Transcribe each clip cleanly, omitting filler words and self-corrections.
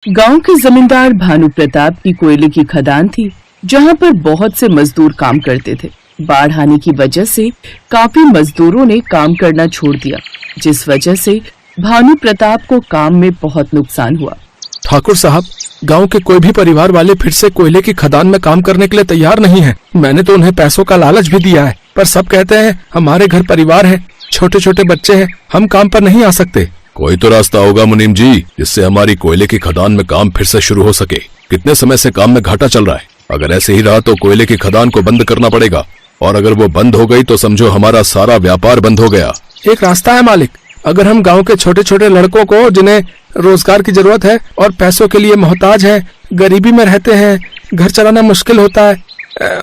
गांव के जमींदार भानु प्रताप की कोयले की खदान थी, जहां पर बहुत से मजदूर काम करते थे। बाढ़ आने की वजह से काफी मजदूरों ने काम करना छोड़ दिया, जिस वजह से भानु प्रताप को काम में बहुत नुकसान हुआ। ठाकुर साहब, गांव के कोई भी परिवार वाले फिर से कोयले की खदान में काम करने के लिए तैयार नहीं हैं। मैंने तो उन्हें पैसों का लालच भी दिया है, पर सब कहते हैं हमारे घर परिवार है, छोटे छोटे बच्चे हैं, हम काम पर नहीं आ सकते। कोई तो रास्ता होगा मुनीम जी, जिससे हमारी कोयले की खदान में काम फिर से शुरू हो सके। कितने समय से काम में घाटा चल रहा है। अगर ऐसे ही रहा तो कोयले की खदान को बंद करना पड़ेगा, और अगर वो बंद हो गई तो समझो हमारा सारा व्यापार बंद हो गया। एक रास्ता है मालिक, अगर हम गांव के छोटे छोटे लड़कों को जिन्हें रोजगार की जरूरत है और पैसों के लिए मोहताज हैं, गरीबी में रहते हैं, घर चलाना मुश्किल होता है,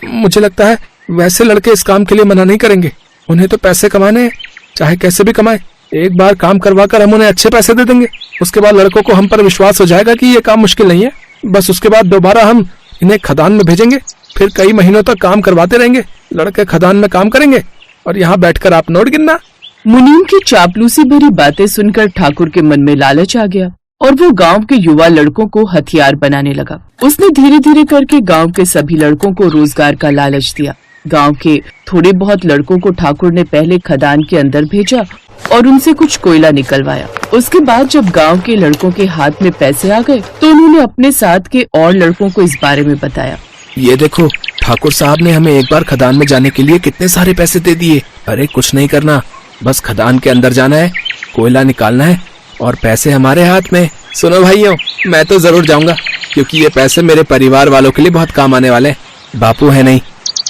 मुझे लगता है वैसे लड़के इस काम के लिए मना नहीं करेंगे। उन्हें तो पैसे कमाने हैं, चाहे कैसे भी कमाए। एक बार काम करवा कर हम उन्हें अच्छे पैसे दे देंगे, उसके बाद लड़कों को हम पर विश्वास हो जाएगा कि ये काम मुश्किल नहीं है। बस उसके बाद दोबारा हम इन्हें खदान में भेजेंगे, फिर कई महीनों तक काम करवाते रहेंगे। लड़के खदान में काम करेंगे और यहाँ बैठकर आप नोट गिनना। मुनीम की चापलूसी भरी बातें सुनकर ठाकुर के मन में लालच आ गया और वो गांव के युवा लड़कों को हथियार बनाने लगा। उसने धीरे धीरे करके गांव के सभी लड़कों को रोजगार का लालच दिया। गांव के थोड़े बहुत लड़कों को ठाकुर ने पहले खदान के अंदर भेजा और उनसे कुछ कोयला निकलवाया। उसके बाद जब गांव के लड़कों के हाथ में पैसे आ गए तो उन्होंने अपने साथ के और लड़कों को इस बारे में बताया। ये देखो, ठाकुर साहब ने हमें एक बार खदान में जाने के लिए कितने सारे पैसे दे दिए। अरे कुछ नहीं करना, बस खदान के अंदर जाना है, कोयला निकालना है और पैसे हमारे हाथ में। सुनो भाइयों, मैं तो जरूर जाऊंगा, क्योंकि ये पैसे मेरे परिवार वालों के लिए बहुत काम आने वाले हैं। बापू है नहीं,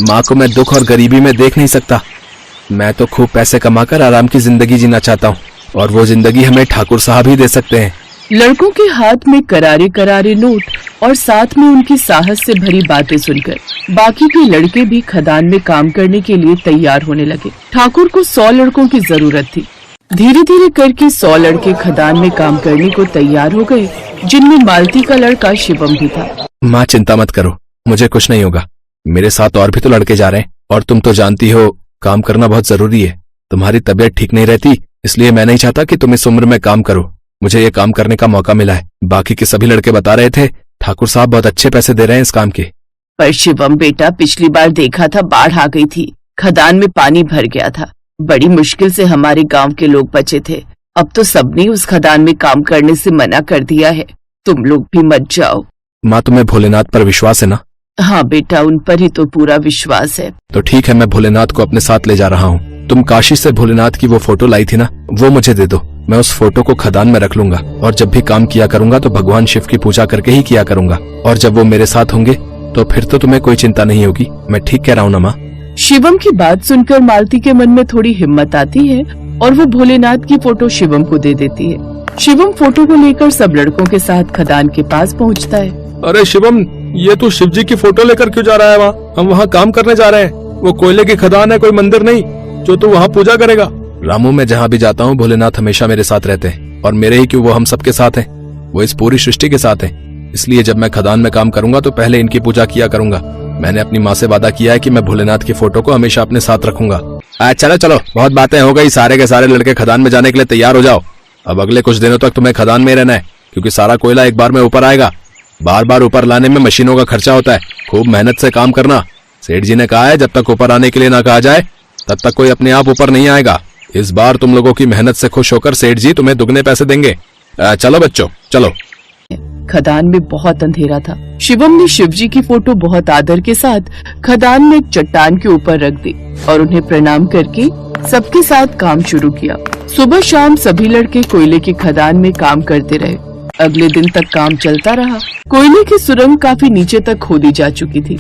माँ को मैं दुख और गरीबी में देख नहीं सकता। मैं तो खूब पैसे कमाकर आराम की जिंदगी जीना चाहता हूँ, और वो जिंदगी हमें ठाकुर साहब ही दे सकते हैं। लड़कों के हाथ में करारे करारे नोट और साथ में उनकी साहस से भरी बातें सुनकर बाकी के लड़के भी खदान में काम करने के लिए तैयार होने लगे। ठाकुर को 100 लड़कों की जरूरत थी। धीरे धीरे करके 100 लड़के खदान में काम करने को तैयार हो गए, जिनमें मालती का लड़का शिवम भी था। माँ चिंता मत करो, मुझे कुछ नहीं होगा। मेरे साथ और भी तो लड़के जा रहे हैं, और तुम तो जानती हो काम करना बहुत जरूरी है। तुम्हारी तबीयत ठीक नहीं रहती, इसलिए मैं नहीं चाहता कि तुम इस उम्र में काम करो। मुझे ये काम करने का मौका मिला है। बाकी के सभी लड़के बता रहे थे ठाकुर साहब बहुत अच्छे पैसे दे रहे हैं इस काम के। पर शिवम बेटा, पिछली बार देखा था बाढ़ आ गई थी, खदान में पानी भर गया था, बड़ी मुश्किल से हमारे गांव के लोग बचे थे। अब तो सबने उस खदान में काम करने से मना कर दिया है। तुम लोग भी मत जाओ। माँ, तुम्हें भोलेनाथ पर विश्वास है ना? हाँ बेटा, उन पर ही तो पूरा विश्वास है। तो ठीक है, मैं भोलेनाथ को अपने साथ ले जा रहा हूँ। तुम काशी से भोलेनाथ की वो फोटो लाई थी ना, वो मुझे दे दो। मैं उस फोटो को खदान में रख लूंगा, और जब भी काम किया करूंगा तो भगवान शिव की पूजा करके ही किया करूंगा। और जब वो मेरे साथ होंगे तो फिर तो तुम्हें कोई चिंता नहीं होगी। मैं ठीक कह रहा हूँ ना माँ? शिवम की बात सुनकर मालती के मन में थोड़ी हिम्मत आती है और वो भोलेनाथ की फोटो शिवम को दे देती है। शिवम फोटो को लेकर सब लड़कों के साथ खदान के पास पहुँचता है। अरे शिवम, ये तू शिव जी की फोटो लेकर क्यों जा रहा है वहाँ? हम वहाँ काम करने जा रहे हैं। वो कोयले की खदान है, कोई मंदिर नहीं जो तू वहाँ पूजा करेगा। रामू, मैं जहाँ भी जाता हूँ भोलेनाथ हमेशा मेरे साथ रहते हैं, और मेरे ही क्यों, वो हम सबके साथ हैं। वो इस पूरी सृष्टि के साथ हैं। इसलिए जब मैं खदान में काम करूंगा तो पहले इनकी पूजा किया करूंगा। मैंने अपनी माँ से वादा किया है कि मैं भोलेनाथ की फोटो को हमेशा अपने साथ रखूंगा। चलो चलो, बहुत बातें हो गई। सारे के सारे लड़के खदान में जाने के लिए तैयार हो जाओ। अब अगले कुछ दिनों तक तुम्हें खदान में रहना है, क्योंकि सारा कोयला एक बार में ऊपर आएगा। बार बार ऊपर लाने में मशीनों का खर्चा होता है। खूब मेहनत से काम करना। सेठ जी ने कहा है जब तक ऊपर आने के लिए ना कहा जाए तब तक कोई अपने आप ऊपर नहीं आएगा। इस बार तुम लोगों की मेहनत से खुश होकर सेठ जी तुम्हें दुगने पैसे देंगे। चलो बच्चों, चलो। खदान में बहुत अंधेरा था। शिवम ने शिवजी की फोटो बहुत आदर के साथ खदान में एक चट्टान के ऊपर रख दी और उन्हें प्रणाम करके सबके साथ काम शुरू किया। सुबह शाम सभी लड़के कोयले की खदान में काम करते रहे। अगले दिन तक काम चलता रहा। कोयले की सुरंग काफी नीचे तक खोदी जा चुकी थी।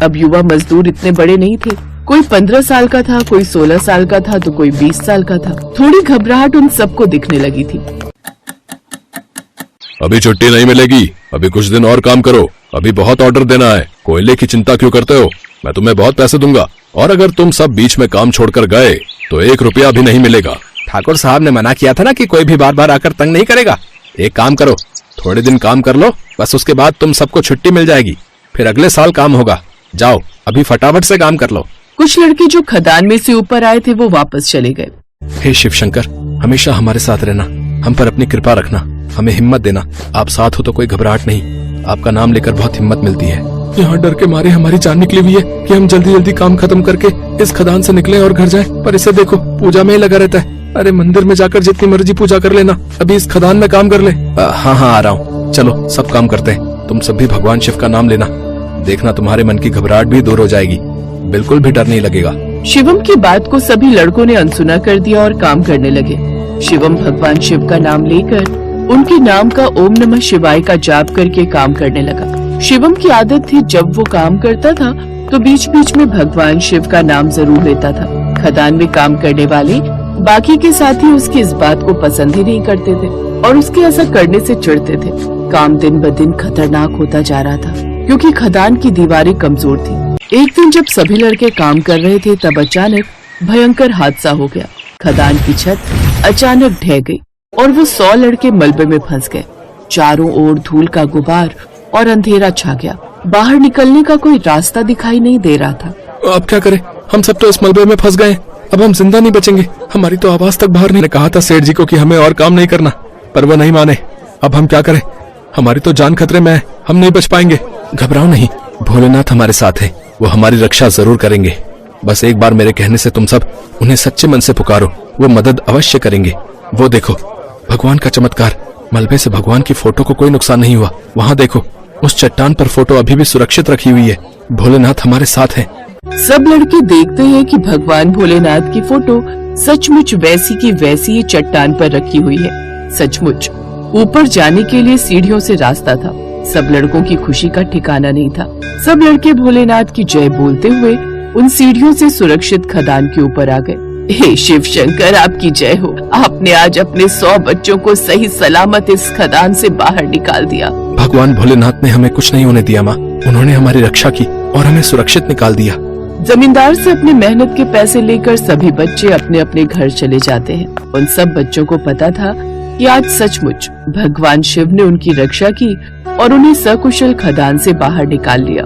अब युवा मजदूर इतने बड़े नहीं थे। कोई 15 साल का था, कोई 16 साल का था, तो कोई 20 साल का था। थोड़ी घबराहट उन सबको दिखने लगी थी। अभी छुट्टी नहीं मिलेगी, अभी कुछ दिन और काम करो। अभी बहुत ऑर्डर देना है। कोयले की चिंता क्यों करते हो? मैं तुम्हें बहुत पैसे दूंगा, और अगर तुम सब बीच में काम छोड़कर गए तो 1 रुपया भी नहीं मिलेगा। ठाकुर साहब ने मना किया था ना कि कोई भी बार बार आकर तंग नहीं करेगा। एक काम करो, थोड़े दिन काम कर लो, बस उसके बाद तुम सबको छुट्टी मिल जाएगी। फिर अगले साल काम होगा। जाओ, अभी फटाफट से काम कर लो। कुछ लड़के जो खदान में से ऊपर आए थे वो वापस चले गए। हे शिव शंकर, हमेशा हमारे साथ रहना, हम पर अपनी कृपा रखना। हमें हिम्मत देना। आप साथ हो तो कोई घबराहट नहीं, आपका नाम लेकर बहुत हिम्मत मिलती है। यहाँ डर के मारे हमारी जान निकली हुई है कि हम जल्दी जल्दी काम खत्म करके इस खदान से निकलें और घर जाएं। पर इसे देखो, पूजा में ही लगा रहता है। अरे मंदिर में जाकर जितनी मर्जी पूजा कर लेना, अभी इस खदान में काम कर ले। हाँ हाँ आ रहा हूँ, चलो सब काम करते हैं। तुम सब भी भगवान शिव का नाम लेना, देखना तुम्हारे मन की घबराहट भी दूर हो जाएगी, बिल्कुल भी डर नहीं लगेगा। शिवम की बात को सभी लड़कों ने अनसुना कर दिया और काम करने लगे। शिवम भगवान शिव का नाम लेकर उनके नाम का ओम नमः शिवाय का जाप करके काम करने लगा। शिवम की आदत थी, जब वो काम करता था तो बीच बीच में भगवान शिव का नाम जरूर लेता था। खदान में काम करने वाले बाकी के साथी उसकी इस बात को पसंद ही नहीं करते थे और उसके ऐसा करने से चिढ़ते थे। काम दिन ब दिन खतरनाक होता जा रहा था क्योंकि खदान की दीवारें कमजोर थी। एक दिन जब सभी लड़के काम कर रहे थे तब अचानक भयंकर हादसा हो गया। खदान की छत अचानक ढह गई और वो 100 लड़के मलबे में फंस गए। चारों ओर धूल का गुबार और अंधेरा छा गया। बाहर निकलने का कोई रास्ता दिखाई नहीं दे रहा था। अब क्या करें, हम सब तो इस मलबे में फंस गए, अब हम जिंदा नहीं बचेंगे। हमारी तो आवाज तक बाहर नहीं। कहा था सेठ जी को कि हमें और काम नहीं करना, पर वो नहीं माने। अब हम क्या करें, हमारी तो जान खतरे में है, हम नहीं बच पाएंगे। घबराओ नहीं, भोलेनाथ हमारे साथ है, वो हमारी रक्षा जरूर करेंगे। बस एक बार मेरे कहने से तुम सब उन्हें सच्चे मन से पुकारो, वो मदद अवश्य करेंगे। वो देखो भगवान का चमत्कार, मलबे से भगवान की फोटो को कोई नुकसान नहीं हुआ। वहाँ देखो, उस चट्टान पर फोटो अभी भी सुरक्षित रखी हुई है। भोलेनाथ हमारे साथ हैं। सब लड़के देखते हैं कि भगवान भोलेनाथ की फोटो सचमुच वैसी की वैसी ही चट्टान पर रखी हुई है। सचमुच ऊपर जाने के लिए सीढ़ियों से रास्ता था। सब लड़कों की खुशी का ठिकाना नहीं था। सब लड़के भोलेनाथ की जय बोलते हुए उन सीढ़ियों से सुरक्षित खदान के ऊपर आ गए। हे शिव शंकर, आपकी जय हो। आपने आज अपने 100 बच्चों को सही सलामत इस खदान से बाहर निकाल दिया। भगवान भोलेनाथ ने हमें कुछ नहीं होने दिया माँ, उन्होंने हमारी रक्षा की और हमें सुरक्षित निकाल दिया। जमींदार से अपने मेहनत के पैसे लेकर सभी बच्चे अपने अपने घर चले जाते हैं। उन सब बच्चों को पता था कि आज सचमुच भगवान शिव ने उनकी रक्षा की और उन्हें सकुशल खदान से बाहर निकाल लिया।